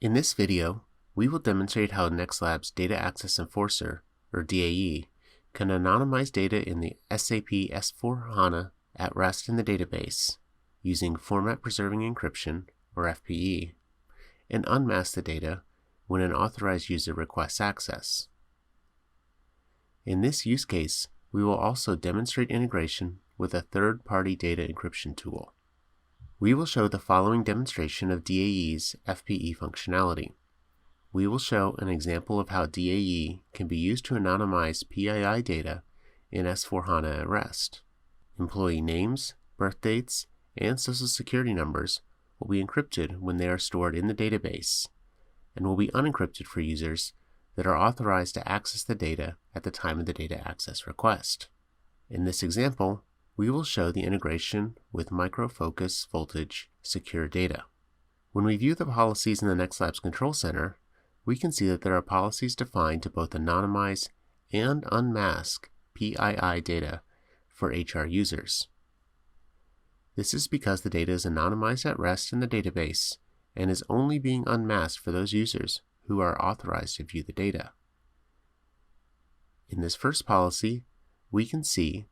In this video, we will demonstrate how NextLabs Data Access Enforcer, or DAE, can anonymize data in the SAP S/4HANA at rest in the database using Format Preserving Encryption, or FPE, and unmask the data when an authorized user requests access. In this use case, we will also demonstrate integration with a third-party data encryption tool. We will show the following demonstration of DAE's FPE functionality. We will show an example of how DAE can be used to anonymize PII data in S/4HANA at rest. Employee names, birth dates, and social security numbers will be encrypted when they are stored in the database, and will be unencrypted for users that are authorized to access the data at the time of the data access request. In this example, we will show the integration with Micro Focus Voltage SecureData. When we view the policies in the NextLabs Control Center, we can see that there are policies defined to both anonymize and unmask PII data for HR users. This is because the data is anonymized at rest in the database and is only being unmasked for those users who are authorized to view the data. In this first policy, we can see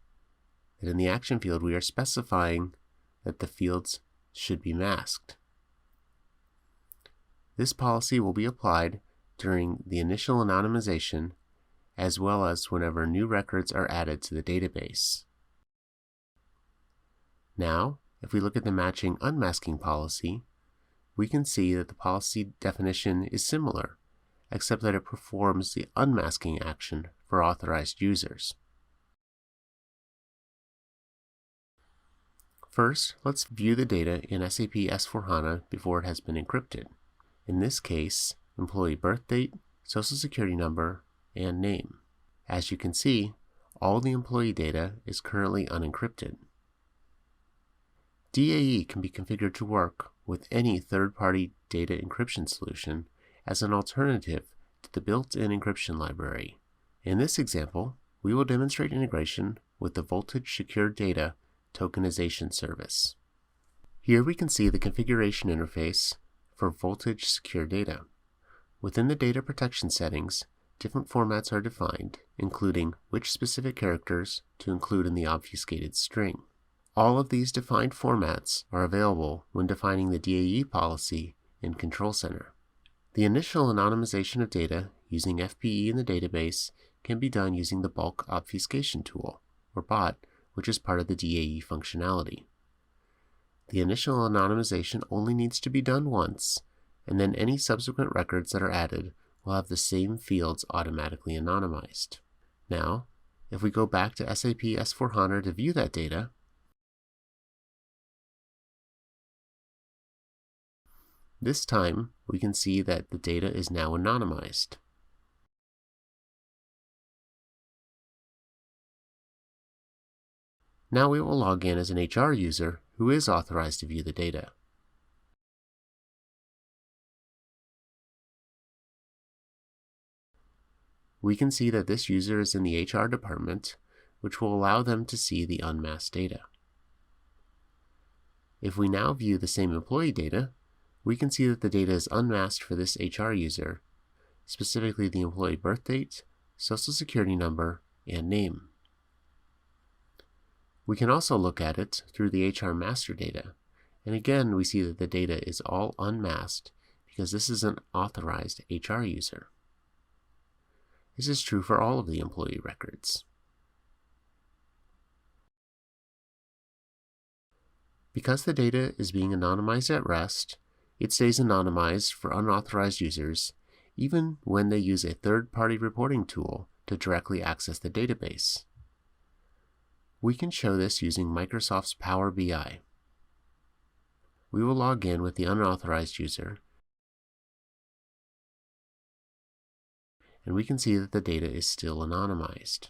that in the action field we are specifying that the fields should be masked. This policy will be applied during the initial anonymization as well as whenever new records are added to the database. Now, if we look at the matching unmasking policy, we can see that the policy definition is similar, except that it performs the unmasking action for authorized users. First, let's view the data in SAP S/4HANA before it has been encrypted. In this case, employee birth date, social security number, and name. As you can see, all the employee data is currently unencrypted. DAE can be configured to work with any third-party data encryption solution as an alternative to the built-in encryption library. In this example, we will demonstrate integration with the Voltage SecureData Tokenization Service. Here we can see the configuration interface for Voltage SecureData. Within the data protection settings, different formats are defined, including which specific characters to include in the obfuscated string. All of these defined formats are available when defining the DAE policy in Control Center. The initial anonymization of data using FPE in the database can be done using the bulk obfuscation tool, or bot, which is part of the DAE functionality. The initial anonymization only needs to be done once, and then any subsequent records that are added will have the same fields automatically anonymized. Now, if we go back to SAP S/4HANA to view that data, this time we can see that the data is now anonymized. Now we will log in as an HR user who is authorized to view the data. We can see that this user is in the HR department, which will allow them to see the unmasked data. If we now view the same employee data, we can see that the data is unmasked for this HR user, specifically the employee birth date, social security number, and name. We can also look at it through the HR master data, and again we see that the data is all unmasked because this is an authorized HR user. This is true for all of the employee records. Because the data is being anonymized at rest, it stays anonymized for unauthorized users even when they use a third-party reporting tool to directly access the database. We can show this using Microsoft's Power BI. We will log in with the unauthorized user, and we can see that the data is still anonymized.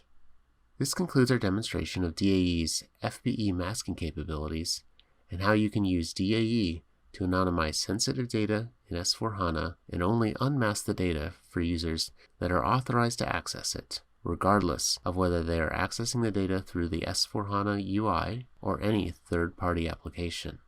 This concludes our demonstration of DAE's FPE masking capabilities and how you can use DAE to anonymize sensitive data in S/4HANA and only unmask the data for users that are authorized to access it. regardless of whether they are accessing the data through the S/4HANA UI or any third-party application.